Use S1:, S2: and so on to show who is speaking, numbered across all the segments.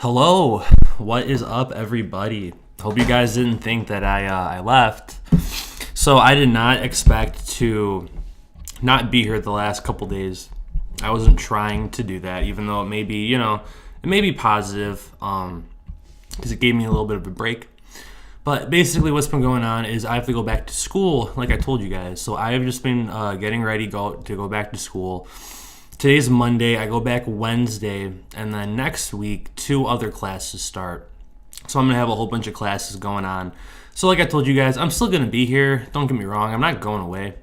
S1: Hello, what is up, everybody? Hope you guys didn't think that I left. So I did not expect to not be here the last couple days. I wasn't trying to do that, even though it may be, it may be positive, because it gave me a little bit of a break. But basically, what's been going on is I have to go back to school, like I told you guys. So I have just been getting ready to go back to school. Today's Monday. I go back Wednesday, and then next week, 2 other classes start. So I'm going to have a whole bunch of classes going on. So like I told you guys, I'm still going to be here. Don't get me wrong. I'm not going away.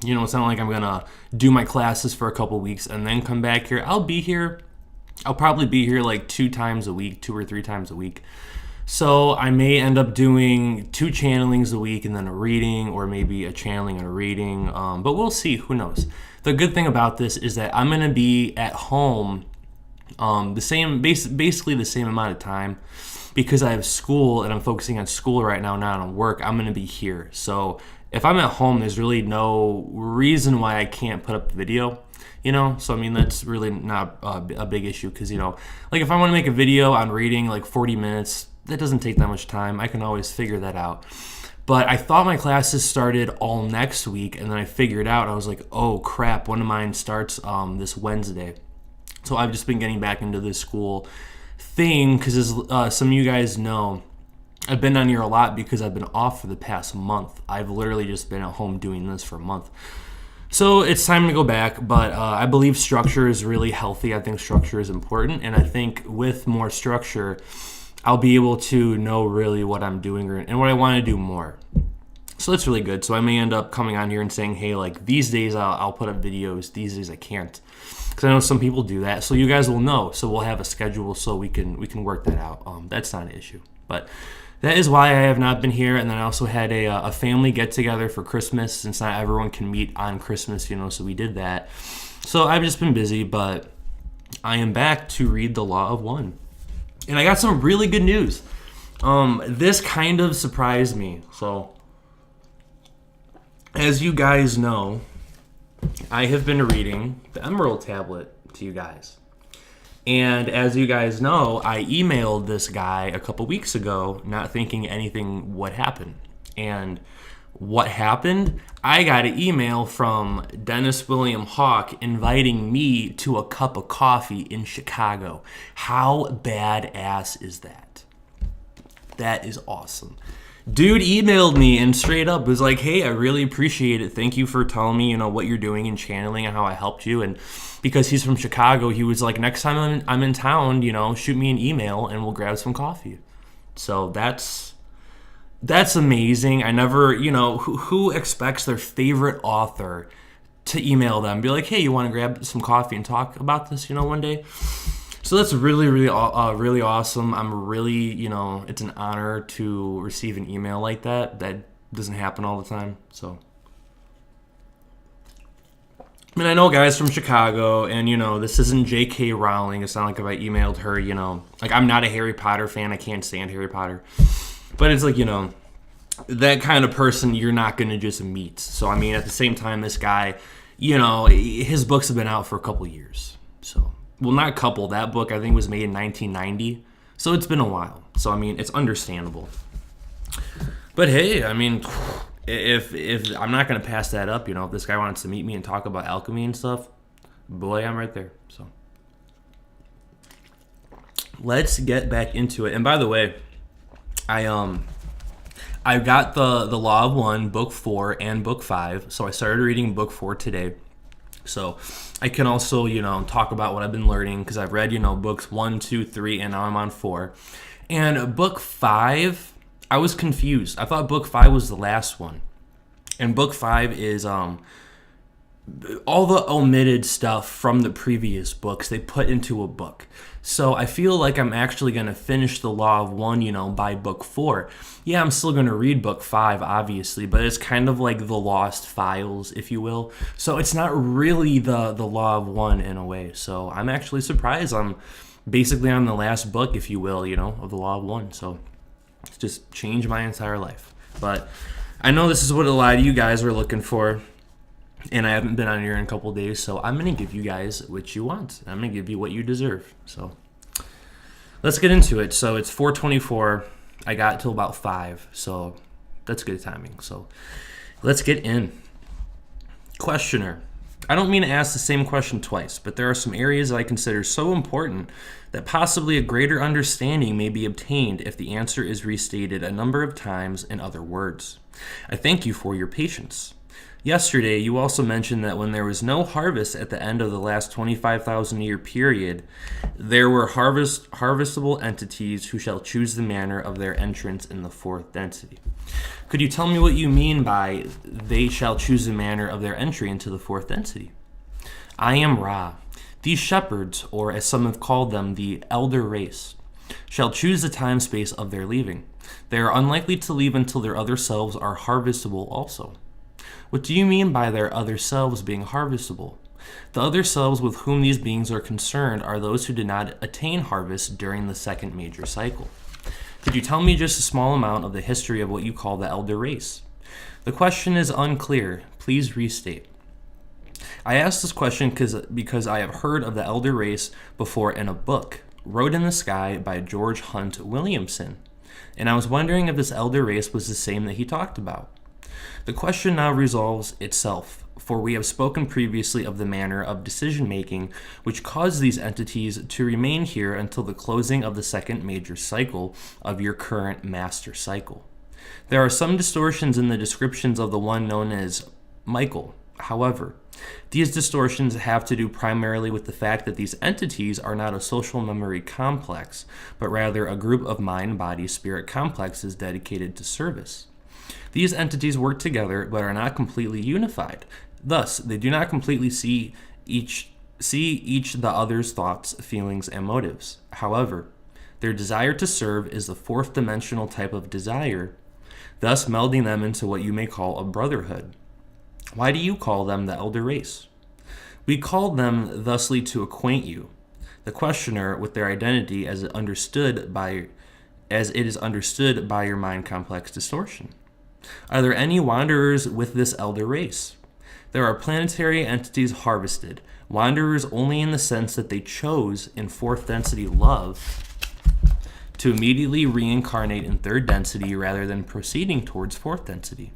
S1: It's not like I'm going to do my classes for a couple weeks and then come back here. I'll be here. I'll probably be here like 2 times a week, 2 or 3 times a week. So I may end up doing 2 channelings a week and then a reading, or maybe a channeling and a reading. But we'll see. Who knows? The good thing about this is that I'm going to be at home basically the same amount of time, because I have school and I'm focusing on school right now, not on work. I'm going to be here. So if I'm at home, there's really no reason why I can't put up the video. So that's really not a big issue, because like if I want to make a video on reading like 40 minutes, that doesn't take that much time. I can always figure that out. But I thought my classes started all next week, and then I figured out, I was like, oh crap, one of mine starts this Wednesday. So I've just been getting back into this school thing, because as some of you guys know, I've been on here a lot because I've been off for the past month. I've literally just been at home doing this for a month. So it's time to go back, but I believe structure is really healthy. I think structure is important, and I think with more structure, I'll be able to know really what I'm doing and what I want to do more. So that's really good. So I may end up coming on here and saying, hey, like these days I'll put up videos, these days I can't. Because I know some people do that. So you guys will know. So we'll have a schedule so we can work that out. That's not an issue. But that is why I have not been here. And then I also had a family get-together for Christmas, since not everyone can meet on Christmas, so we did that. So I've just been busy, but I am back to read The Law of One. And I got some really good news. This kind of surprised me. So, as you guys know, I have been reading the Emerald Tablet to you guys. And as you guys know, I emailed this guy a couple weeks ago, not thinking anything would happen. And what happened? I got an email from Dennis William Hawk inviting me to a cup of coffee in Chicago. How badass is that? That is awesome. Dude emailed me and straight up was like, hey, I really appreciate it. Thank you for telling me, what you're doing in channeling and how I helped you. And because he's from Chicago, he was like, next time I'm in town, shoot me an email and we'll grab some coffee. So that's amazing. I never, who expects their favorite author to email them, be like, hey, you want to grab some coffee and talk about this, one day? So that's really, really, really awesome. I'm really, it's an honor to receive an email like that. That doesn't happen all the time. So, I know guys from Chicago, and, this isn't J.K. Rowling. It's not like if I emailed her, like I'm not a Harry Potter fan. I can't stand Harry Potter. But it's like, that kind of person you're not going to just meet. So, at the same time, this guy, his books have been out for a couple years. So, well, not a couple. That book, I think, was made in 1990. So, it's been a while. So, it's understandable. But, hey, if I'm not going to pass that up, if this guy wants to meet me and talk about alchemy and stuff, boy, I'm right there. So, let's get back into it. And by the way, I got the Law of One, Book 4 and Book 5. So I started reading Book 4 today. So I can also, talk about what I've been learning, because I've read, Books 1, 2, 3, and now I'm on 4. And Book 5, I was confused. I thought Book 5 was the last one. And Book 5 is all the omitted stuff from the previous books they put into a book. So I feel like I'm actually going to finish The Law of One, by Book 4. Yeah, I'm still going to read Book 5, obviously, but it's kind of like the lost files, if you will. So it's not really the Law of One in a way. So I'm actually surprised. I'm basically on the last book, if you will, of The Law of One. So it's just changed my entire life. But I know this is what a lot of you guys are looking for. And I haven't been on here in a couple of days, so I'm going to give you guys what you want. I'm going to give you what you deserve. So Let's get into it. So it's 4:24. I got till about 5, so that's good timing. So let's get in. Questioner. I don't mean to ask the same question twice, but there are some areas that I consider so important that possibly a greater understanding may be obtained if the answer is restated a number of times in other words. I thank you for your patience. Yesterday, you also mentioned that when there was no harvest at the end of the last 25,000 year period, there were harvestable entities who shall choose the manner of their entrance in the fourth density. Could you tell me what you mean by they shall choose the manner of their entry into the fourth density? I am Ra. These shepherds, or as some have called them, the elder race, shall choose the time space of their leaving. They are unlikely to leave until their other selves are harvestable also. What do you mean by their other selves being harvestable? The other selves with whom these beings are concerned are those who did not attain harvest during the second major cycle. Could you tell me just a small amount of the history of what you call the elder race? The question is unclear. Please restate. I asked this question because I have heard of the elder race before in a book, Road in the Sky by George Hunt Williamson, and I was wondering if this elder race was the same that he talked about. The question now resolves itself, for we have spoken previously of the manner of decision-making which caused these entities to remain here until the closing of the second major cycle of your current master cycle. There are some distortions in the descriptions of the one known as Michael. However, these distortions have to do primarily with the fact that these entities are not a social memory complex, but rather a group of mind-body-spirit complexes dedicated to service. These entities work together but are not completely unified. Thus, they do not completely see each the other's thoughts, feelings, and motives. However, their desire to serve is the fourth dimensional type of desire, thus melding them into what you may call a brotherhood. Why do you call them the elder race? We called them thusly to acquaint you, the questioner, with their identity as it is understood by your mind complex distortion. Are there any wanderers with this elder race? There are planetary entities harvested, wanderers only in the sense that they chose in fourth density love to immediately reincarnate in third density rather than proceeding towards fourth density.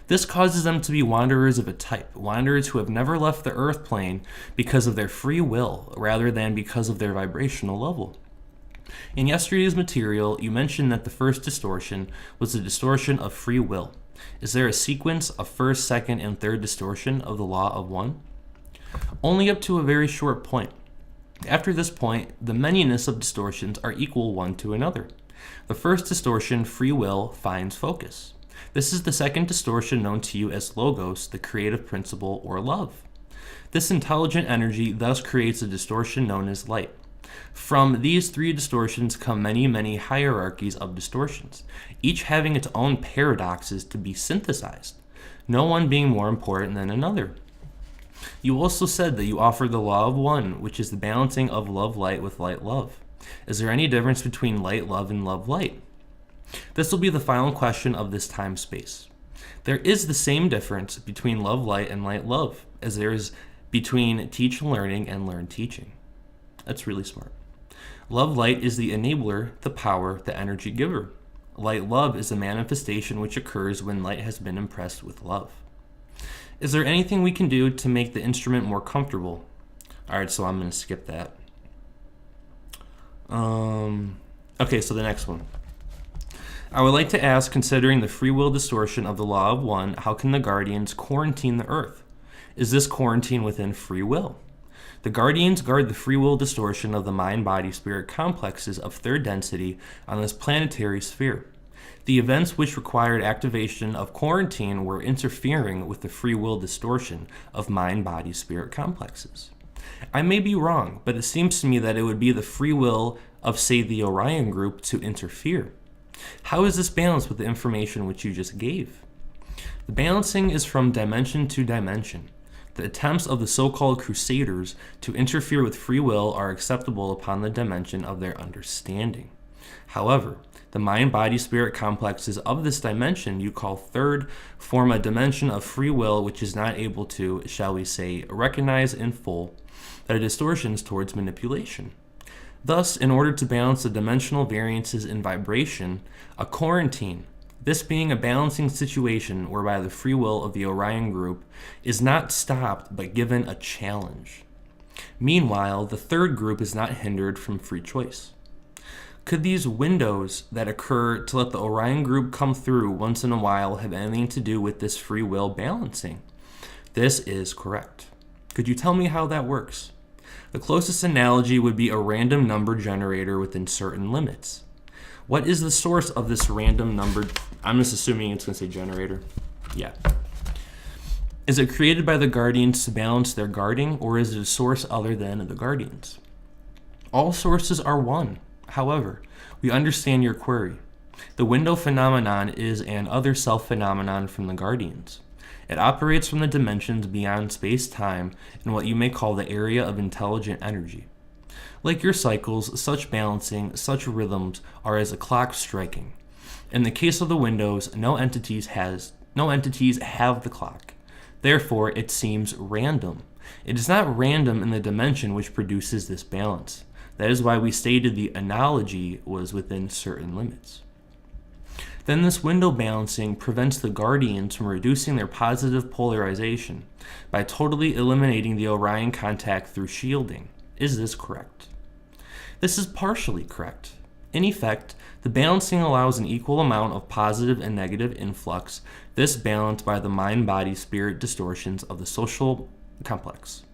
S1: This causes them to be wanderers of a type, wanderers who have never left the earth plane because of their free will rather than because of their vibrational level. In yesterday's material, you mentioned that the first distortion was the distortion of free will. Is there a sequence of first, second, and third distortion of the law of one? Only up to a very short point. After this point, the manyness of distortions are equal one to another. The first distortion, free will, finds focus. This is the second distortion known to you as logos, the creative principle, or love. This intelligent energy thus creates a distortion known as light. From these three distortions come many, many hierarchies of distortions, each having its own paradoxes to be synthesized, no one being more important than another. You also said that you offer the law of one, which is the balancing of love-light with light-love. Is there any difference between light-love and love-light? This will be the final question of this time-space. There is the same difference between love-light and light-love as there is between teach-learning and learn-teaching. That's really smart. Love-light is the enabler, the power, the energy giver. Light-love is a manifestation which occurs when light has been impressed with love. Is there anything we can do to make the instrument more comfortable? All right, so I'm going to skip that. Okay, so the next one. I would like to ask, considering the free will distortion of the law of one, how can the guardians quarantine the earth? Is this quarantine within free will? The guardians guard the free will distortion of the mind-body-spirit complexes of third density on this planetary sphere. The events which required activation of quarantine were interfering with the free will distortion of mind-body-spirit complexes. I may be wrong, but it seems to me that it would be the free will of, say, the Orion group to interfere. How is this balanced with the information which you just gave? The balancing is from dimension to dimension. The attempts of the so-called crusaders to interfere with free will are acceptable upon the dimension of their understanding. However, the mind-body-spirit complexes of this dimension you call third form a dimension of free will which is not able to, shall we say, recognize in full their distortions towards manipulation. Thus, in order to balance the dimensional variances in vibration, a quarantine, this being a balancing situation whereby the free will of the Orion group is not stopped but given a challenge. Meanwhile, the third group is not hindered from free choice. Could these windows that occur to let the Orion group come through once in a while have anything to do with this free will balancing? This is correct. Could you tell me how that works? The closest analogy would be a random number generator within certain limits. What is the source of this random number? I'm just assuming it's going to say generator. Yeah. Is it created by the guardians to balance their guarding, or is it a source other than the guardians? All sources are one. However, we understand your query. The window phenomenon is an other self phenomenon from the guardians. It operates from the dimensions beyond space-time in what you may call the area of intelligent energy. Like your cycles, such balancing, such rhythms are as a clock striking. In the case of the windows, no entities have the clock. Therefore, it seems random. It is not random in the dimension which produces this balance. That is why we stated the analogy was within certain limits. Then this window balancing prevents the guardians from reducing their positive polarization by totally eliminating the Orion contact through shielding. Is this correct? This is partially correct. In effect, the balancing allows an equal amount of positive and negative influx, this balanced by the mind-body-spirit distortions of the social complex.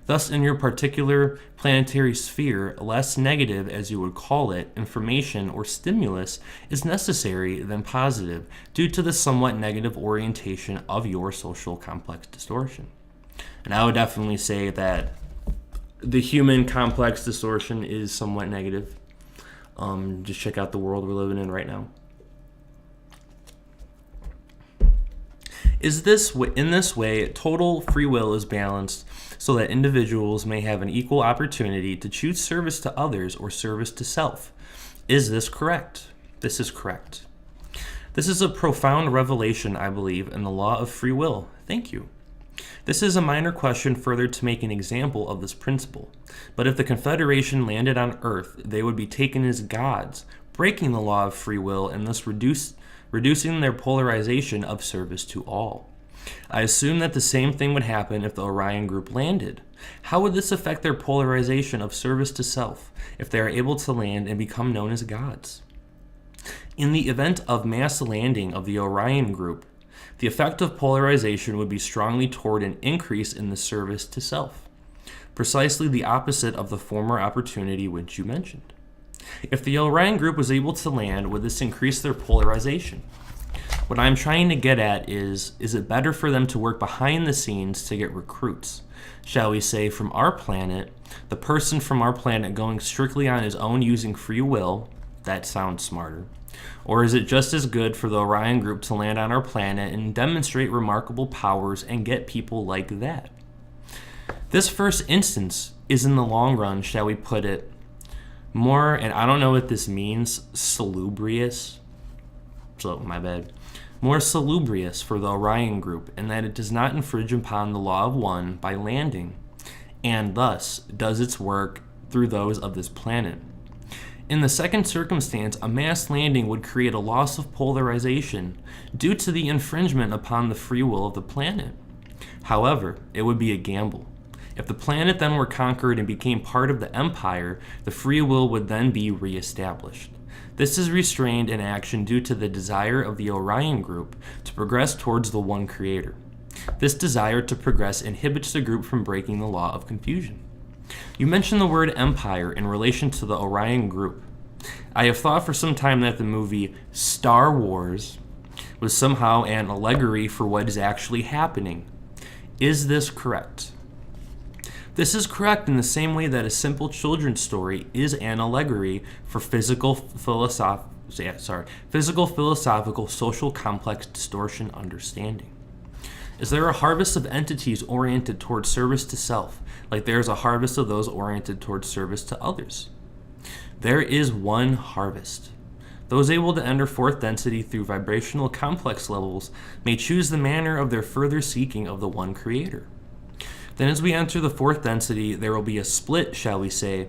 S1: Thus, in your particular planetary sphere, less negative, as you would call it, information or stimulus is necessary than positive due to the somewhat negative orientation of your social complex distortion. And I would definitely say that the human complex distortion is somewhat negative. Just check out the world we're living in right now. In this way, total free will is balanced so that individuals may have an equal opportunity to choose service to others or service to self. Is this correct? This is correct. This is a profound revelation, I believe, in the law of free will. Thank you. This is a minor question further to make an example of this principle. But if the Confederation landed on Earth, they would be taken as gods, breaking the law of free will and thus reducing their polarization of service to all. I assume that the same thing would happen if the Orion group landed. How would this affect their polarization of service to self if they are able to land and become known as gods? In the event of mass landing of the Orion group, the effect of polarization would be strongly toward an increase in the service to self, precisely the opposite of the former opportunity which you mentioned. If the Orion group was able to land, would this increase their polarization? What I'm trying to get at is it better for them to work behind the scenes to get recruits? Shall we say from our planet, the person from our planet going strictly on his own using free will, that sounds smarter. Or is it just as good for the Orion group to land on our planet and demonstrate remarkable powers and get people like that? This first instance is in the long run, shall we put it, more, and I don't know what this means, salubrious. So, my bad. More salubrious for the Orion group in that it does not infringe upon the law of one by landing, and thus does its work through those of this planet. In the second circumstance, a mass landing would create a loss of polarization due to the infringement upon the free will of the planet. However, it would be a gamble. If the planet then were conquered and became part of the empire, the free will would then be reestablished. This is restrained in action due to the desire of the Orion group to progress towards the one creator. This desire to progress inhibits the group from breaking the law of confusion. You mentioned the word empire in relation to the Orion group. I have thought for some time that the movie Star Wars was somehow an allegory for what is actually happening. Is this correct? This is correct in the same way that a simple children's story is an allegory for physical, philosophical, social complex distortion understanding. Is there a harvest of entities oriented towards service to self, like there is a harvest of those oriented towards service to others? There is one harvest. Those able to enter fourth density through vibrational complex levels may choose the manner of their further seeking of the one creator. Then as we enter the fourth density, there will be a split, shall we say,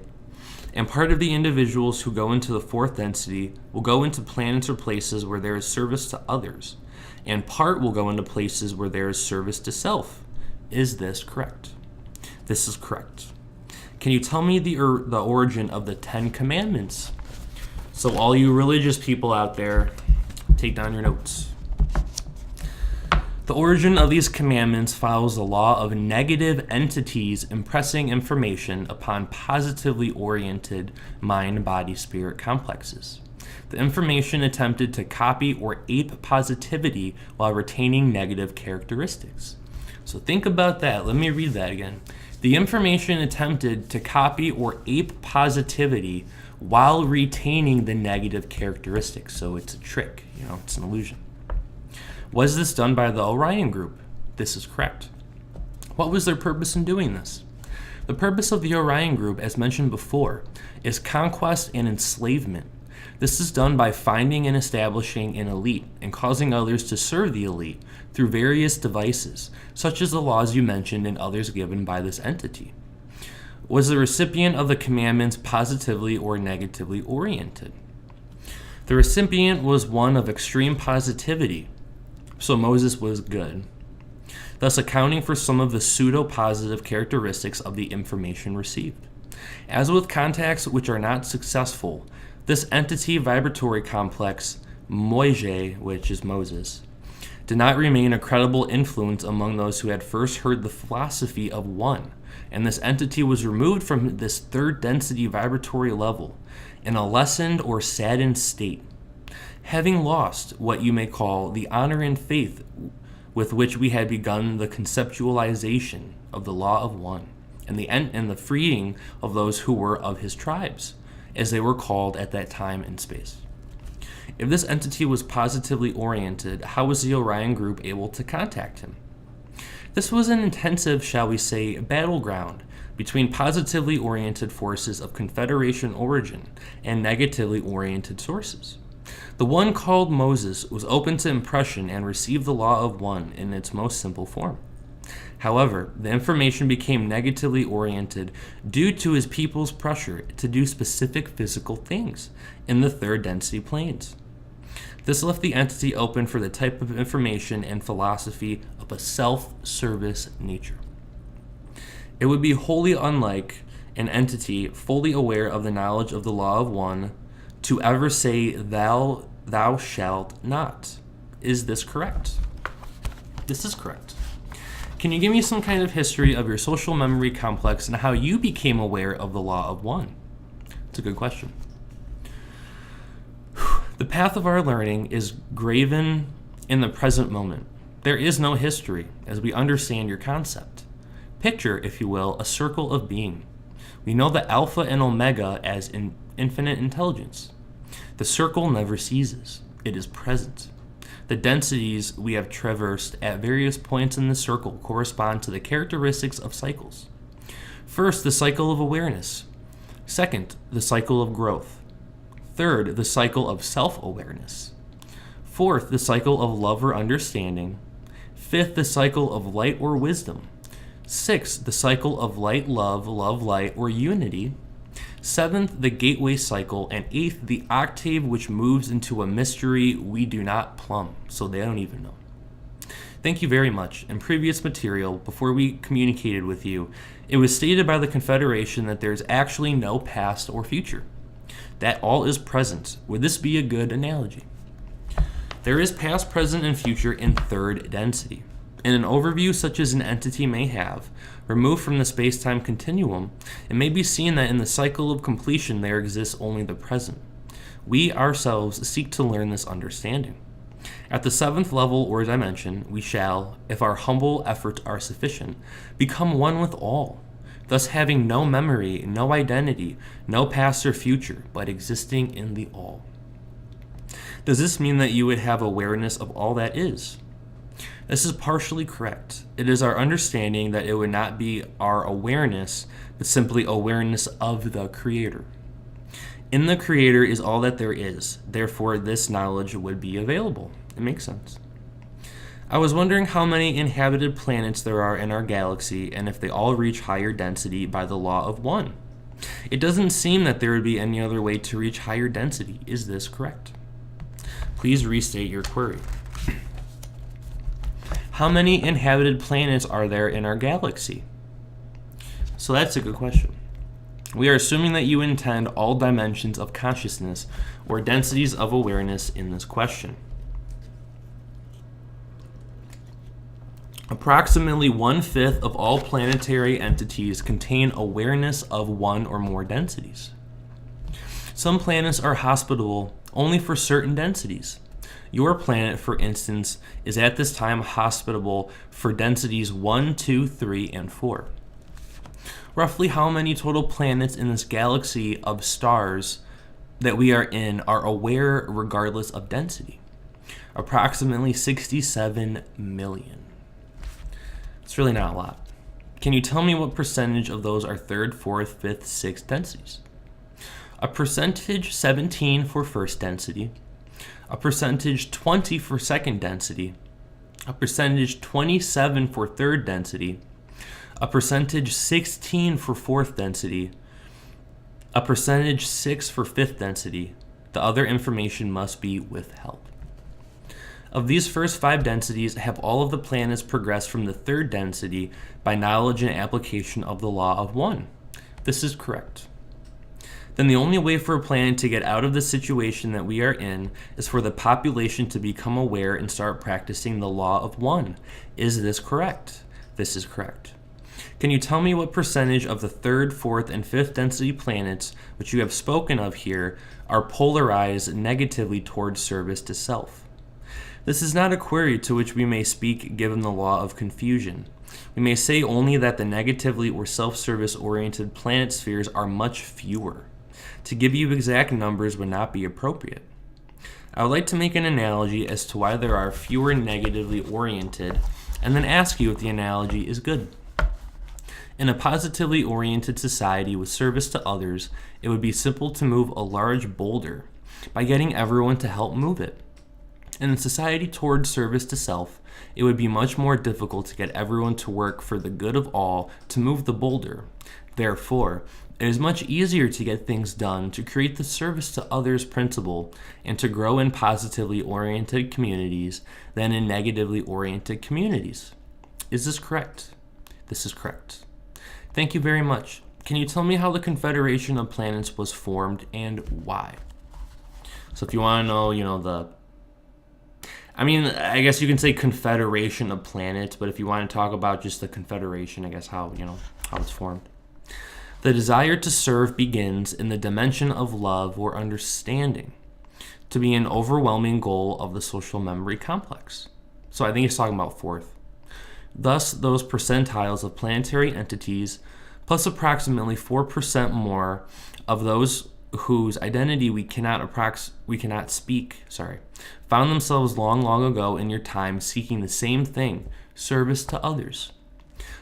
S1: And part of the individuals who go into the fourth density will go into planets or places where there is service to others, and part will go into places where there is service to self. Is this correct? This is correct. Can you tell me the origin of the 10 Commandments? So all you religious people out there, take down your notes. The origin of these commandments follows the law of negative entities impressing information upon positively oriented mind-body-spirit complexes. The information attempted to copy or ape positivity while retaining negative characteristics. So think about that. Let me read that again. The information attempted to copy or ape positivity while retaining the negative characteristics. So it's a trick, it's an illusion. Was this done by the Orion group? This is correct. What was their purpose in doing this? The purpose of the Orion group, as mentioned before, is conquest and enslavement. This is done by finding and establishing an elite and causing others to serve the elite through various devices, such as the laws you mentioned and others given by this entity. Was the recipient of the commandments positively or negatively oriented? The recipient was one of extreme positivity, so Moses was good, thus accounting for some of the pseudo-positive characteristics of the information received. As with contacts which are not successful, this entity vibratory complex, Moije, which is Moses, did not remain a credible influence among those who had first heard the philosophy of one, and this entity was removed from this third density vibratory level in a lessened or saddened state, having lost what you may call the honor and faith with which we had begun the conceptualization of the law of one, and the freeing of those who were of his tribes, as they were called at that time in space. If this entity was positively oriented, how was the Orion group able to contact him? This was an intensive, shall we say, battleground between positively oriented forces of Confederation origin and negatively oriented sources. The one called Moses was open to impression and received the law of one in its most simple form. However, the information became negatively oriented due to his people's pressure to do specific physical things in the third density planes. This left the entity open for the type of information and philosophy of a self-service nature. It would be wholly unlike an entity fully aware of the knowledge of the law of one to ever say, thou shalt not. Is this correct? This is correct. Can you give me some kind of history of your social memory complex and how you became aware of the law of one? It's a good question. The path of our learning is graven in the present moment. There is no history as we understand your concept. Picture, if you will, a circle of being. We know the alpha and omega as infinite intelligence. The circle never ceases. It is present. The densities we have traversed at various points in the circle correspond to the characteristics of cycles. First, the cycle of awareness. Second, the cycle of growth. Third, the cycle of self-awareness. Fourth, the cycle of love or understanding. Fifth, the cycle of light or wisdom. Sixth, the cycle of light, love, light, or unity. Seventh, the gateway cycle. And eighth, the octave which moves into a mystery we do not plumb, so they don't even know. Thank you very much. In previous material, before we communicated with you, it was stated by the Confederation that there's actually no past or future. That all is present. Would this be a good analogy? There is past, present, and future in third density. In an overview such as an entity may have, removed from the space-time continuum, it may be seen that in the cycle of completion there exists only the present. We ourselves seek to learn this understanding. At the seventh level or dimension, we shall, if our humble efforts are sufficient, become one with all, thus having no memory, no identity, no past or future, but existing in the all. Does this mean that you would have awareness of all that is? This is partially correct. It is our understanding that it would not be our awareness, but simply awareness of the Creator. In the Creator is all that there is. Therefore, this knowledge would be available. It makes sense. I was wondering how many inhabited planets there are in our galaxy and if they all reach higher density by the law of one. It doesn't seem that there would be any other way to reach higher density. Is this correct? Please restate your query. How many inhabited planets are there in our galaxy? So that's a good question. We are assuming that you intend all dimensions of consciousness or densities of awareness in this question. Approximately 1/5 of all planetary entities contain awareness of one or more densities. Some planets are hospitable only for certain densities. Your planet, for instance, is at this time hospitable for densities 1, 2, 3, and 4. Roughly how many total planets in this galaxy of stars that we are in are aware regardless of density? Approximately 67 million. It's really not a lot. Can you tell me what percentage of those are third, fourth, fifth, sixth densities? A percentage 17 for first density, a percentage 20 for second density, a percentage 27 for third density, a percentage 16 for fourth density, a percentage 6 for fifth density. The other information must be withheld. Of these first 5 densities, have all of the planets progressed from the third density by knowledge and application of the law of one? This is correct. Then the only way for a planet to get out of the situation that we are in is for the population to become aware and start practicing the law of one. Is this correct? This is correct. Can you tell me what percentage of the third, fourth, and fifth density planets, which you have spoken of here, are polarized negatively towards service to self? This is not a query to which we may speak given the law of confusion. We may say only that the negatively or self-service oriented planet spheres are much fewer. To give you exact numbers would not be appropriate. I would like to make an analogy as to why there are fewer negatively oriented, and then ask you if the analogy is good. In a positively oriented society with service to others, it would be simple to move a large boulder by getting everyone to help move it. In a society towards service to self, it would be much more difficult to get everyone to work for the good of all to move the boulder. Therefore, it is much easier to get things done to create the service to others principle and to grow in positively oriented communities than in negatively oriented communities. Is this correct? This is correct. Thank you very much. Can you tell me how the Confederation of Planets was formed and why? So if you want to know, I guess you can say Confederation of Planets, but if you want to talk about just the Confederation, I guess how it's formed. The desire to serve begins in the dimension of love or understanding to be an overwhelming goal of the social memory complex. So I think he's talking about fourth. Thus, those percentiles of planetary entities, plus approximately 4% more of those whose identity we cannot speak, found themselves long ago in your time seeking the same thing, service to others.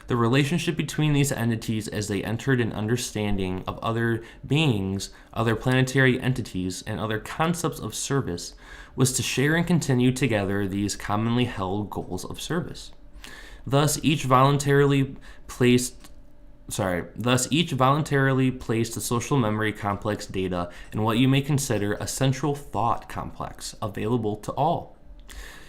S1: The relationship between these entities as they entered an understanding of other beings, other planetary entities, and other concepts of service was to share and continue together these commonly held goals of service. Thus, each voluntarily placed the social memory complex data in what you may consider a central thought complex available to all.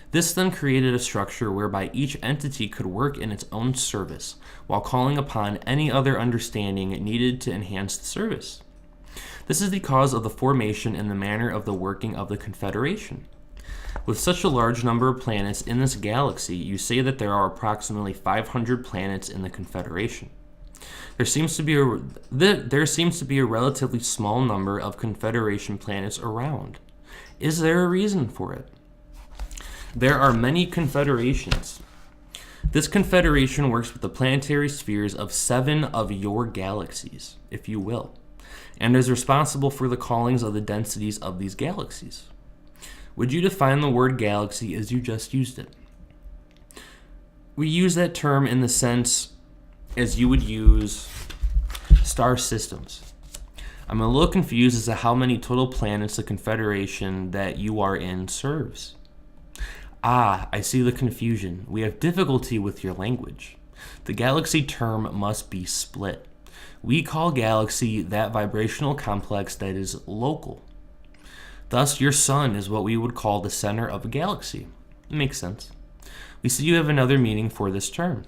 S1: This then created a structure whereby each entity could work in its own service while calling upon any other understanding needed to enhance the service. This is the cause of the formation and the manner of the working of the Confederation. With such a large number of planets in this galaxy, you say that there are approximately 500 planets in the Confederation. There seems to be a relatively small number of Confederation planets around. Is there a reason for it? There are many confederations. This confederation works with the planetary spheres of 7 of your galaxies, if you will, and is responsible for the callings of the densities of these galaxies. Would you define the word galaxy as you just used it? We use that term in the sense as you would use star systems. I'm a little confused as to how many total planets the confederation that you are in serves. I see the confusion. We have difficulty with your language. The galaxy term must be split. We call galaxy that vibrational complex that is local. Thus, your sun is what we would call the center of a galaxy. It makes sense. We see you have another meaning for this term.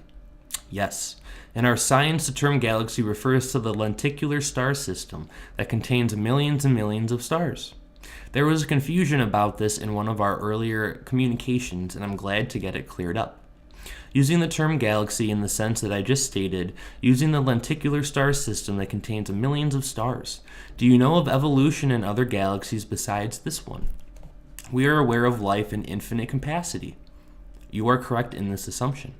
S1: Yes. In our science, the term galaxy refers to the lenticular star system that contains millions and millions of stars. There was confusion about this in one of our earlier communications, and I'm glad to get it cleared up. Using the term galaxy in the sense that I just stated, using the lenticular star system that contains millions of stars. Do you know of evolution in other galaxies besides this one? We are aware of life in infinite capacity. You are correct in this assumption.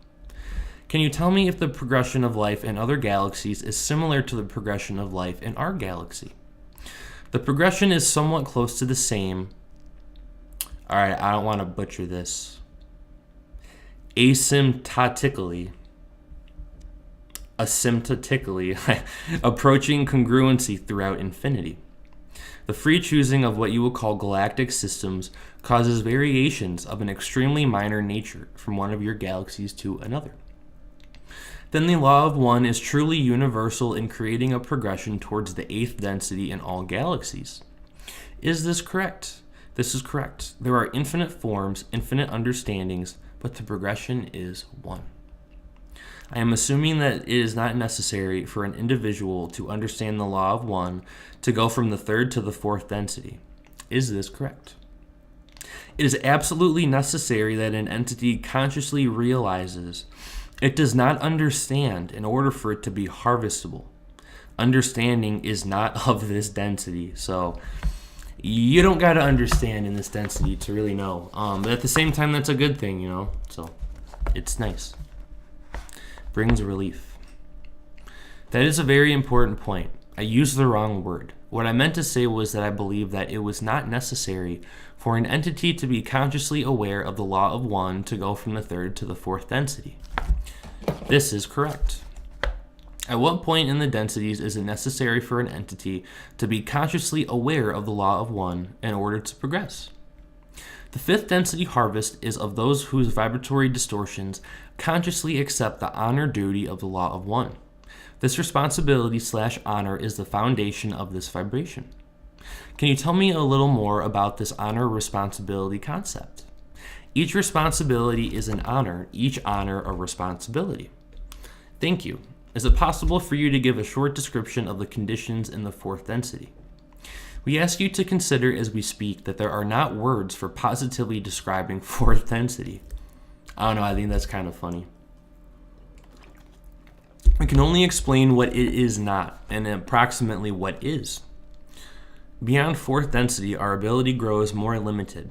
S1: Can you tell me if the progression of life in other galaxies is similar to the progression of life in our galaxy? The progression is somewhat close to the same. All right, I don't want to butcher this. Asymptotically, approaching congruency throughout infinity. The free choosing of what you will call galactic systems causes variations of an extremely minor nature from one of your galaxies to another. Then the law of one is truly universal in creating a progression towards the 8th density in all galaxies. Is this correct? This is correct. There are infinite forms, infinite understandings, but the progression is one. I am assuming that it is not necessary for an individual to understand the law of one to go from the 3rd to the 4th density. Is this correct? It is absolutely necessary that an entity consciously realizes it does not understand in order for it to be harvestable. Understanding is not of this density, so you don't got to understand in this density to really know. But at the same time, that's a good thing, you know? So it's nice. Brings relief. That is a very important point. I used the wrong word. What I meant to say was that I believe that it was not necessary for an entity to be consciously aware of the law of one to go from the 3rd to the 4th density. This is correct. At what point in the densities is it necessary for an entity to be consciously aware of the law of one in order to progress? The 5th density harvest is of those whose vibratory distortions consciously accept the honor duty of the law of one. This responsibility/honor is the foundation of this vibration. Can you tell me a little more about this honor-responsibility concept? Each responsibility is an honor, each honor a responsibility. Thank you. Is it possible for you to give a short description of the conditions in the 4th density? We ask you to consider as we speak that there are not words for positively describing 4th density. I don't know, I think that's kind of funny. We can only explain what it is not, and approximately what is. Beyond 4th density, our ability grows more limited,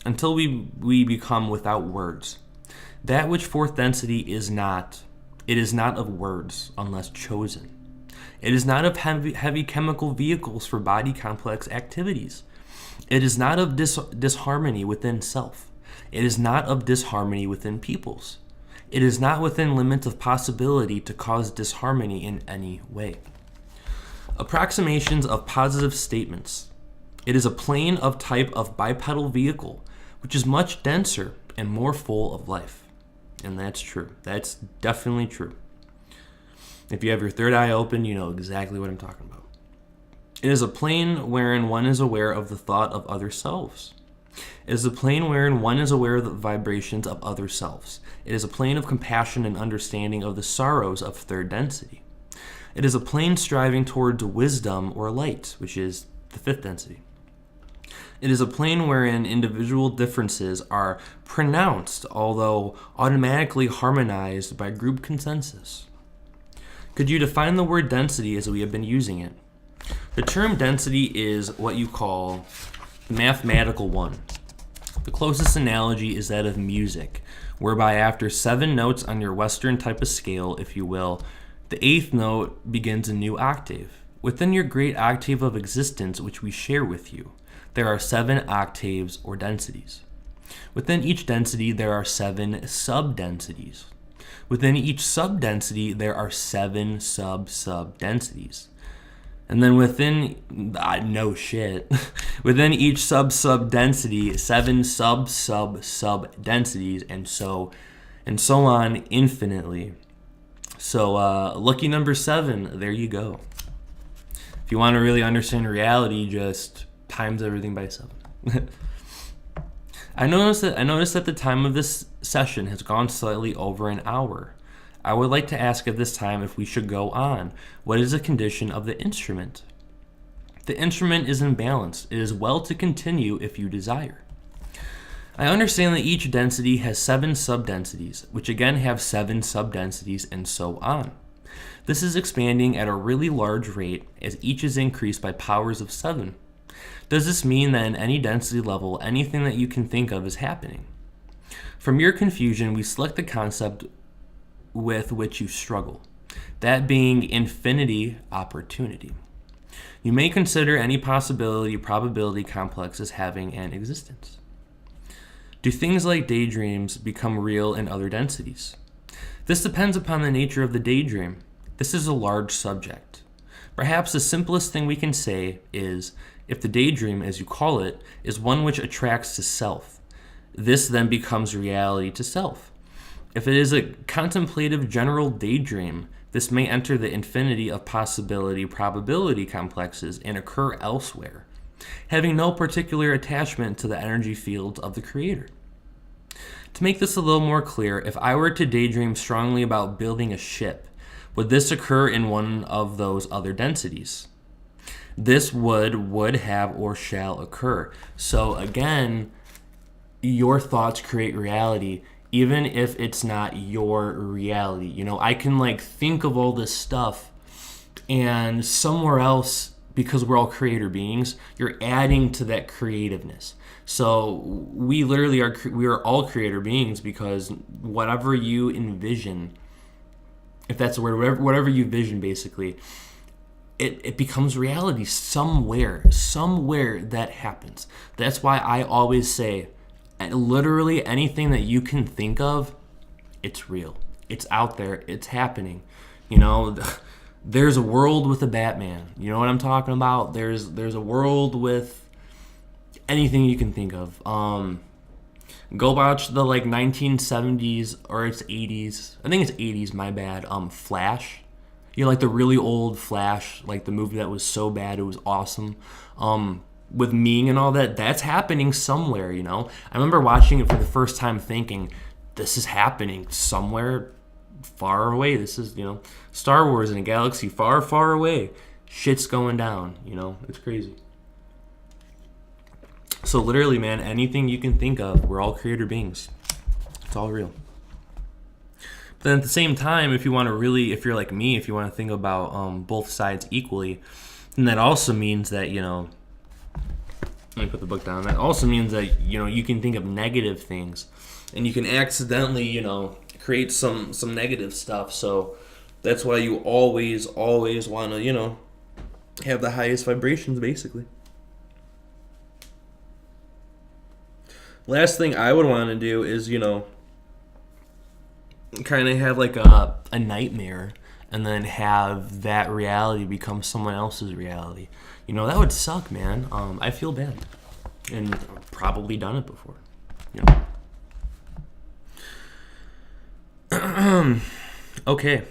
S1: until we become without words. That which 4th density is not, it is not of words unless chosen. It is not of heavy chemical vehicles for body complex activities. It is not of disharmony within self. It is not of disharmony within peoples. It is not within limits of possibility to cause disharmony in any way. Approximations of positive statements. It is a plane of type of bipedal vehicle, which is much denser and more full of life. And that's true. That's definitely true. If you have your third eye open, you know exactly what I'm talking about. It is a plane wherein one is aware of the thought of other selves. It is a plane wherein one is aware of the vibrations of other selves. It is a plane of compassion and understanding of the sorrows of 3rd density. It is a plane striving towards wisdom or light, which is the 5th density. It is a plane wherein individual differences are pronounced, although automatically harmonized by group consensus. Could you define the word density as we have been using it? The term density is what you call the mathematical one. The closest analogy is that of music, whereby after 7 notes on your Western type of scale, if you will, the 8th note begins a new octave. Within your great octave of existence, which we share with you, there are 7 octaves or densities. Within each density, there are 7 sub-densities. Within each sub-density, there are 7 sub-sub-densities. And then within, within each sub-sub-density, 7 sub-sub-sub-densities, and so on infinitely. So lucky number 7, there you go. If you want to really understand reality, just times everything by 7. I noticed that the time of this session has gone slightly over an hour. I would like to ask at this time if we should go on. What is the condition of the instrument? The instrument is in balance. It is well to continue if you desire. I understand that each density has 7 subdensities, which again have 7 subdensities, and so on. This is expanding at a really large rate as each is increased by powers of 7. Does this mean that in any density level, anything that you can think of is happening? From your confusion, we select the concept with which you struggle, that being infinity opportunity. You may consider any possibility probability complex as having an existence. Do things like daydreams become real in other densities? This depends upon the nature of the daydream. This is a large subject. Perhaps the simplest thing we can say is, if the daydream, as you call it, is one which attracts to self, this then becomes reality to self. If it is a contemplative general daydream, this may enter the infinity of possibility probability complexes and occur elsewhere, having no particular attachment to the energy fields of the creator. To make this a little more clear, if I were to daydream strongly about building a ship, would this occur in one of those other densities? This would have, or shall occur. So again, your thoughts create reality, even if it's not your reality. You know, I can like think of all this stuff, and somewhere else, because we're all creator beings, you're adding to that creativeness. So we literally are all creator beings, because whatever you envision, if that's the word, whatever you vision, basically, it becomes reality somewhere that happens. That's why I always say, literally anything that you can think of, it's real. It's out there. It's happening. You know, there's a world with a Batman. You know what I'm talking about? There's a world with anything you can think of. Go watch the 1970s, or it's 80s. I think it's 80s, my bad. Flash. You know, like the really old Flash, like the movie that was so bad it was awesome. With Ming and all that, that's happening somewhere, you know. I remember watching it for the first time thinking, this is happening somewhere far away. This is, you know, Star Wars in a galaxy far, far away. Shit's going down, you know. It's crazy. So literally, man, anything you can think of, we're all creator beings. It's all real. But then at the same time, if you want to really, if you're like me, if you want to think about both sides equally, then that also means that, you know, let me put the book down. That also means that, you know, you can think of negative things, and you can accidentally, you know, create some negative stuff. So that's why you always want to, you know, have the highest vibrations, basically. Last thing I would want to do is, you know, kind of have like a nightmare, and then have that reality become someone else's reality. You know, that would suck, man. I feel bad, and I've probably done it before. You know. Okay.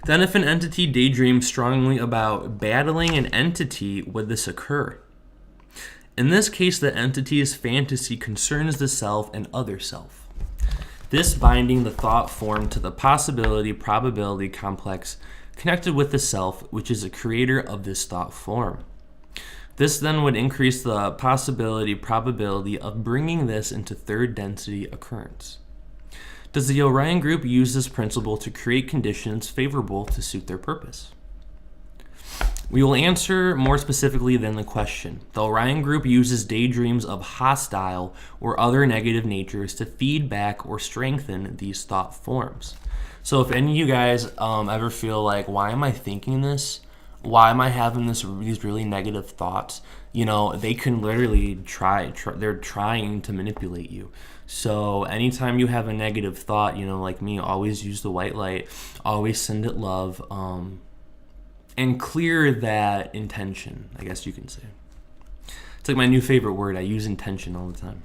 S1: Then if an entity daydreams strongly about battling an entity, would this occur? In this case, the entity's fantasy concerns the self and other self. This binding the thought form to the possibility-probability complex connected with the self, which is a creator of this thought form. This then would increase the possibility-probability of bringing this into third density occurrence. Does the Orion group use this principle to create conditions favorable to suit their purpose? We will answer more specifically than the question. The Orion group uses daydreams of hostile or other negative natures to feed back or strengthen these thought forms. So if any of you guys ever feel like, why am I thinking this? Why am I having these really negative thoughts? You know, they can literally they're trying to manipulate you. So anytime you have a negative thought, you know, like me, always use the white light, always send it love, and clear that intention, I guess you can say. It's like my new favorite word. I use intention all the time.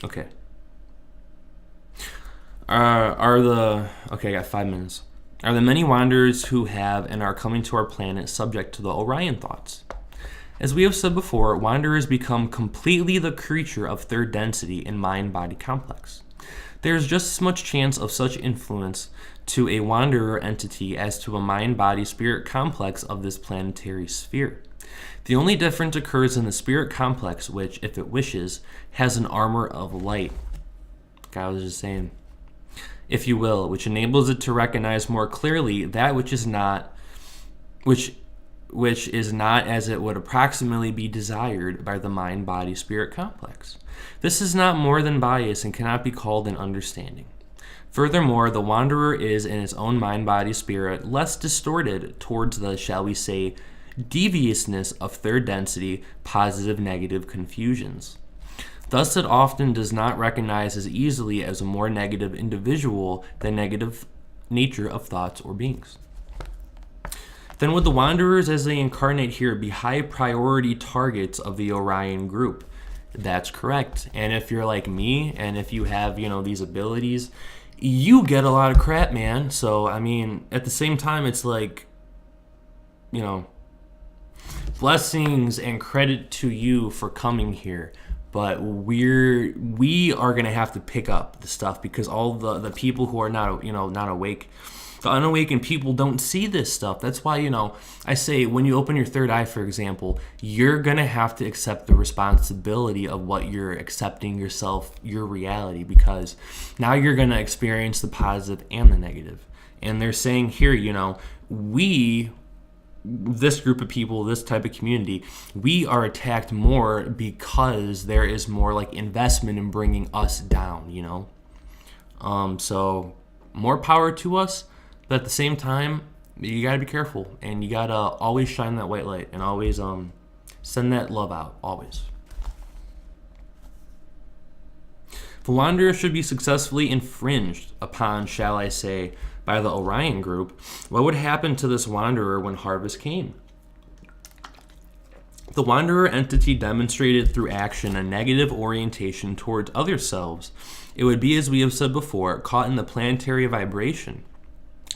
S1: Okay. Okay, I got 5 minutes. are the many wanderers who have and are coming to our planet subject to the Orion thoughts. As we have said before, wanderers become completely the creature of third density in mind-body complex. There is just as much chance of such influence to a wanderer entity as to a mind-body-spirit complex of this planetary sphere. The only difference occurs in the spirit complex, which, if it wishes, has an armor of light. Like I was just saying, if you will, which enables it to recognize more clearly that which is not as it would approximately be desired by the mind-body-spirit complex. This is not more than bias and cannot be called an understanding. Furthermore, the wanderer is in its own mind-body-spirit less distorted towards the, shall we say, deviousness of third density positive-negative confusions. Thus, it often does not recognize as easily as a more negative individual the negative nature of thoughts or beings. Then would the wanderers as they incarnate here be high priority targets of the Orion group? That's correct. And if you're like me, and if you have, these abilities, you get a lot of crap, man. So, I mean, at the same time, it's like, blessings and credit to you for coming here. But we are gonna have to pick up the stuff because all the people who are not awake, the unawakened people don't see this stuff. That's why I say when you open your third eye, for example, you're gonna have to accept the responsibility of what you're accepting yourself, your reality, because now you're gonna experience the positive and the negative. And they're saying here, this group of people, this type of community, we are attacked more because there is more like investment in bringing us down, so more power to us, but at the same time, you gotta be careful and you gotta always shine that white light and always send that love out, always. The wanderer should be successfully infringed upon, shall I say, by the Orion group. What would happen to this wanderer when harvest came? The wanderer entity demonstrated through action a negative orientation towards other selves. It would be, as we have said before, caught in the planetary vibration,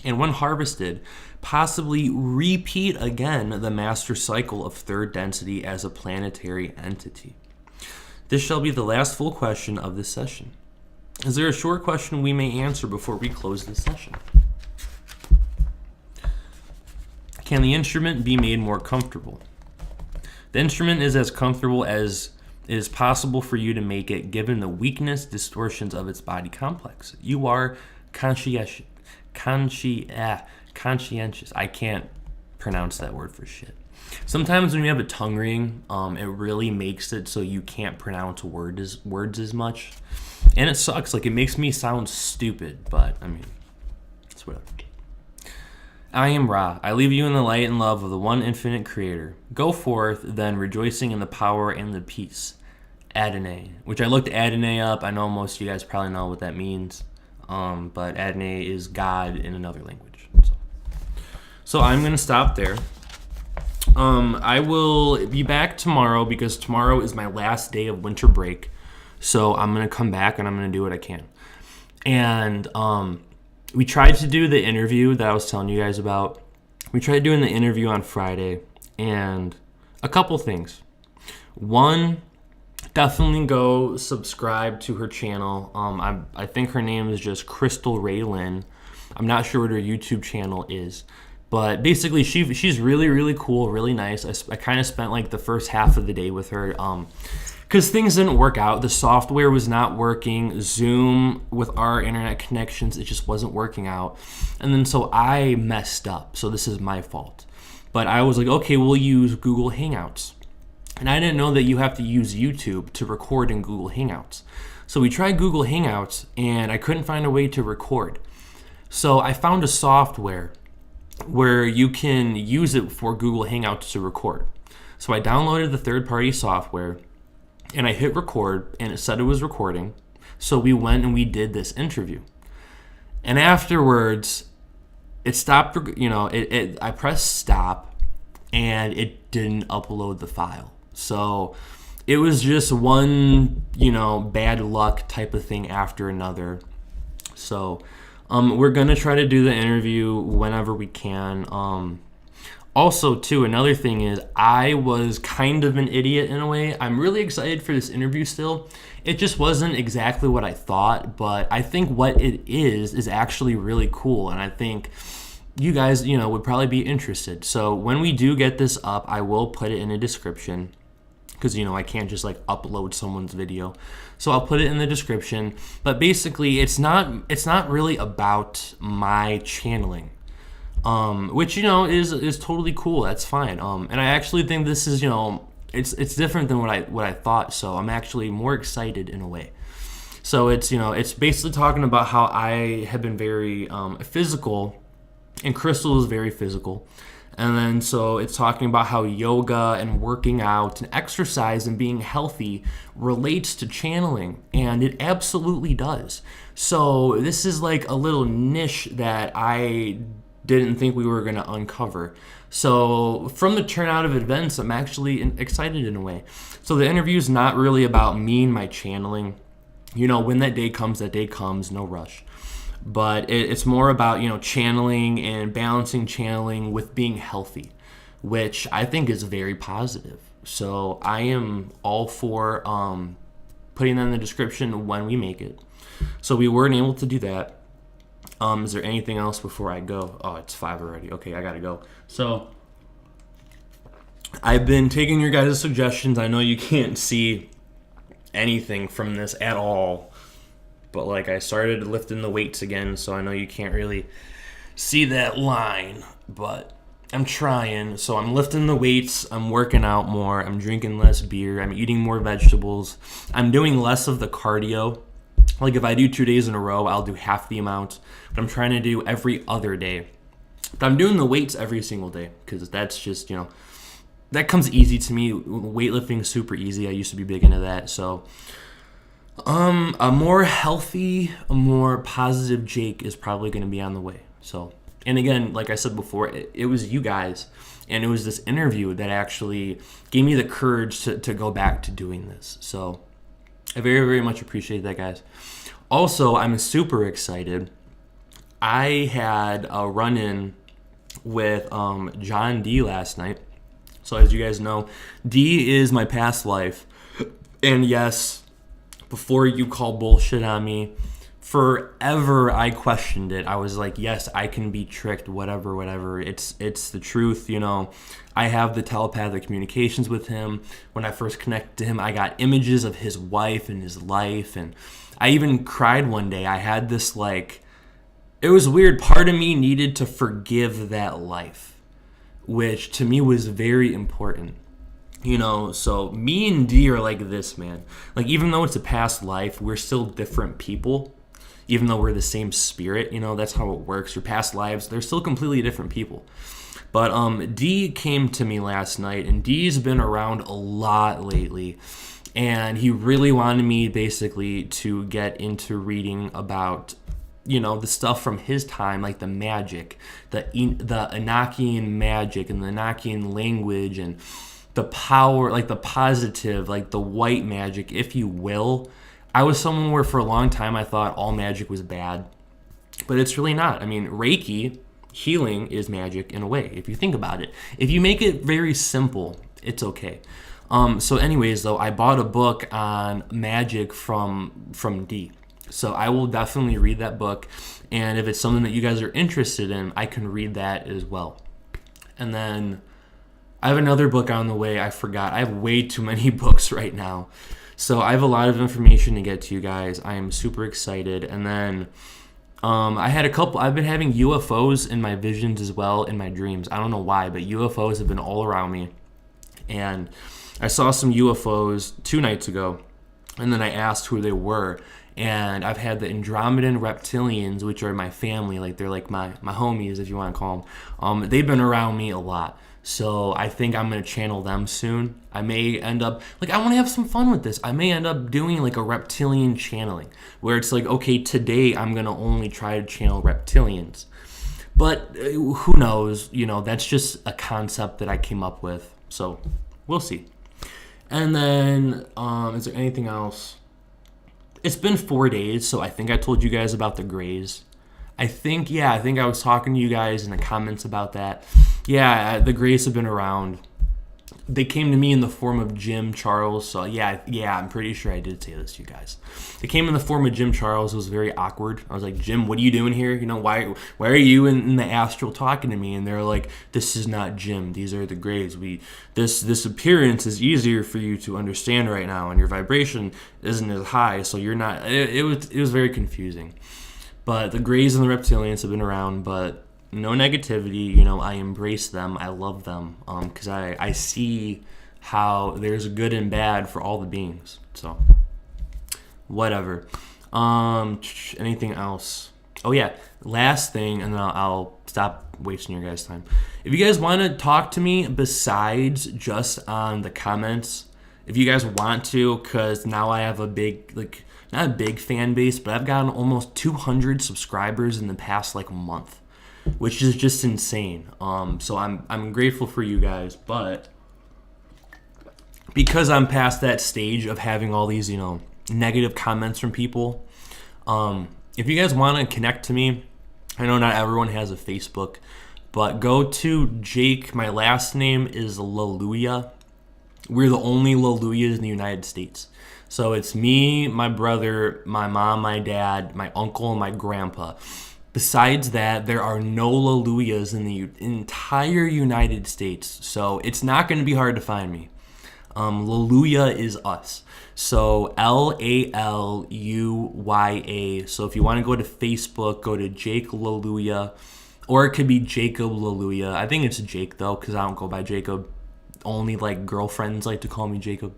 S1: and when harvested, possibly repeat again the master cycle of third density as a planetary entity. This shall be the last full question of this session. Is there a short question we may answer before we close this session? Can the instrument be made more comfortable? The instrument is as comfortable as it is possible for you to make it given the weakness, distortions of its body complex. You are conscientious. I can't pronounce that word for shit. Sometimes when you have a tongue ring, it really makes it so you can't pronounce words as much. And it sucks. Like, it makes me sound stupid, but, I mean, it's whatever. I am Ra. I leave you in the light and love of the one infinite creator. Go forth, then, rejoicing in the power and the peace. Adonai, which I looked Adonai up. I know most of you guys probably know what that means. But Adonai is God in another language. So I'm going to stop there. I will be back tomorrow because tomorrow is my last day of winter break. So I'm going to come back and I'm going to do what I can. And we tried to do the interview that I was telling you guys about. We tried doing the interview on Friday. And a couple things. One, definitely go subscribe to her channel. I think her name is just Crystal Raylin. I'm not sure what her YouTube channel is. But basically, she's really, really cool, really nice. I kind of spent like the first half of the day with her because things didn't work out. The software was not working. Zoom, with our internet connections, it just wasn't working out. And then so I messed up. So this is my fault. But I was like, okay, we'll use Google Hangouts. And I didn't know that you have to use YouTube to record in Google Hangouts. So we tried Google Hangouts, and I couldn't find a way to record. So I found a software where you can use it for Google Hangouts to record. So I downloaded the third-party software, and I hit record, and it said it was recording. So we went and we did this interview. And afterwards, it stopped, I pressed stop, and it didn't upload the file. So it was just one, bad luck type of thing after another. So We're going to try to do the interview whenever we can. Also, too, another thing is I was kind of an idiot in a way. I'm really excited for this interview still. It just wasn't exactly what I thought, but I think what it is actually really cool, and I think you guys, would probably be interested. So when we do get this up, I will put it in a description because, I can't just like upload someone's video. So I'll put it in the description. But basically, it's not really about my channeling. Which is totally cool. That's fine. And I actually think this is it's different than what I thought. So I'm actually more excited in a way. So it's basically talking about how I have been very physical, and Crystal is very physical. And then so it's talking about how yoga and working out and exercise and being healthy relates to channeling, and it absolutely does. So this is like a little niche that I didn't think we were going to uncover. So from the turnout of events, I'm actually excited in a way. So the interview is not really about me and my channeling. When that day comes, no rush. But it's more about, channeling and balancing channeling with being healthy, which I think is very positive. So I am all for putting that in the description when we make it. So we weren't able to do that. Is there anything else before I go? Oh, it's 5 already. Okay, I gotta go. So I've been taking your guys' suggestions. I know you can't see anything from this at all, but like I started lifting the weights again, so I know you can't really see that line, but I'm trying. So I'm lifting the weights, I'm working out more, I'm drinking less beer, I'm eating more vegetables, I'm doing less of the cardio. Like if I do 2 days in a row, I'll do half the amount, but I'm trying to do every other day. But I'm doing the weights every single day because that's just, that comes easy to me. Weightlifting is super easy. I used to be big into that. So a more healthy, a more positive Jake is probably going to be on the way. So, and again, like I said before, it was you guys and it was this interview that actually gave me the courage to go back to doing this. So I very, very much appreciate that, guys. Also, I'm super excited. I had a run-in with John D last night. So as you guys know, D is my past life. And yes, before you call bullshit on me, forever I questioned it. I was like, yes, I can be tricked, whatever. It's the truth, I have the telepathic communications with him. When I first connected to him, I got images of his wife and his life. And I even cried one day. I had this it was weird. Part of me needed to forgive that life, which to me was very important. So me and D are like this, man. Like, even though it's a past life, we're still different people. Even though we're the same spirit, that's how it works. Your past lives, they're still completely different people. But D came to me last night, and D's been around a lot lately. And he really wanted me basically to get into reading about, the stuff from his time, like the magic, the Enochian magic and the Enochian language and the power, like the positive, like the white magic, if you will. I was someone where for a long time I thought all magic was bad, but it's really not. I mean, Reiki, healing, is magic in a way, if you think about it. If you make it very simple, it's okay. So anyways, though, I bought a book on magic from D. So I will definitely read that book, and if it's something that you guys are interested in, I can read that as well. And then I have another book on the way. I forgot. I have way too many books right now. So I have a lot of information to get to you guys. I am super excited. And then I've been having UFOs in my visions as well, in my dreams. I don't know why, but UFOs have been all around me. And I saw some UFOs 2 nights ago, and then I asked who they were. And I've had the Andromedan reptilians, which are my family. Like, they're like my homies, if you want to call them. They've been around me a lot. So I think I'm going to channel them soon. I may end up, I want to have some fun with this. I may end up doing a reptilian channeling, where it's okay, today I'm going to only try to channel reptilians. But who knows? That's just a concept that I came up with. So we'll see. And then, is there anything else? It's been 4 days, so I think I told you guys about the grays. I think I was talking to you guys in the comments about that. Yeah, the Grays have been around. They came to me in the form of Jim Charles. So yeah, I'm pretty sure I did say this to you guys. They came in the form of Jim Charles. It was very awkward. I was like, Jim, what are you doing here? You know, why are you in the astral talking to me? And they're like, this is not Jim. These are the Grays. This appearance is easier for you to understand right now, and your vibration isn't as high, so you're not. It was very confusing. But the Grays and the Reptilians have been around, but no negativity. You know, I embrace them. I love them because I see how there's good and bad for all the beings. So, whatever. Anything else? Oh, yeah. Last thing, and then I'll stop wasting your guys' time. If you guys want to talk to me besides just on the comments, if you guys want to, because now I have a big, not a big fan base, but I've gotten almost 200 subscribers in the past, month, which is just insane. So I'm grateful for you guys, but because I'm past that stage of having all these, negative comments from people, if you guys want to connect to me, I know not everyone has a Facebook, but go to Jake. My last name is Laluya. We're the only Laluyas in the United States. So it's me, my brother, my mom, my dad, my uncle, and my grandpa. Besides that, there are no Laluyas in the entire United States. So it's not going to be hard to find me. Laluya is us. So Laluya. So if you want to go to Facebook, go to Jake Laluya. Or it could be Jacob Laluya. I think it's Jake, though, because I don't go by Jacob. Only girlfriends like to call me Jacob.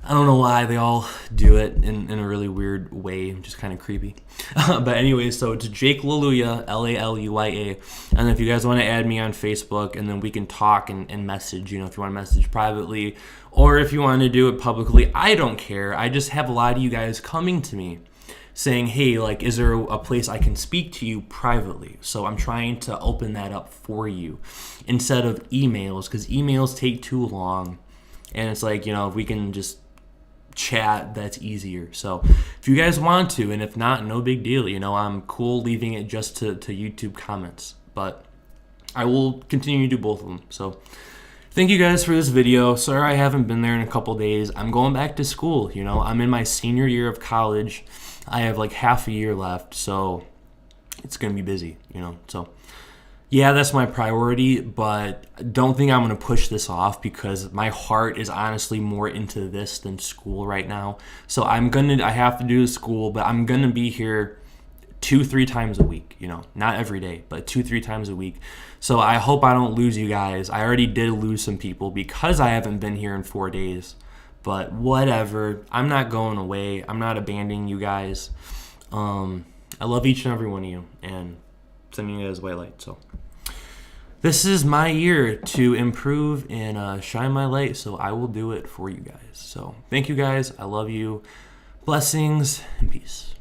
S1: I don't know why they all do it in a really weird way, just kind of creepy. But anyway, so it's Jake Laluya, Laluya. And if you guys want to add me on Facebook, and then we can talk and message, if you want to message privately, or if you want to do it publicly, I don't care. I just have a lot of you guys coming to me saying, hey, is there a place I can speak to you privately? So I'm trying to open that up for you instead of emails, because emails take too long. And it's if we can just chat, that's easier. So if you guys want to, and if not, no big deal. I'm cool leaving it just to YouTube comments. But I will continue to do both of them. So thank you guys for this video. Sorry I haven't been there in a couple days. I'm going back to school. I'm in my senior year of college. I have half a year left, so it's going to be busy, So, yeah, that's my priority, but don't think I'm going to push this off because my heart is honestly more into this than school right now. So I have to do school, but I'm going to be here 2-3 times a week, not every day, but 2-3 times a week. So I hope I don't lose you guys. I already did lose some people because I haven't been here in 4 days. But whatever, I'm not going away. I'm not abandoning you guys. I love each and every one of you and sending you guys white light. So this is my year to improve and shine my light. So I will do it for you guys. So thank you guys. I love you. Blessings and peace.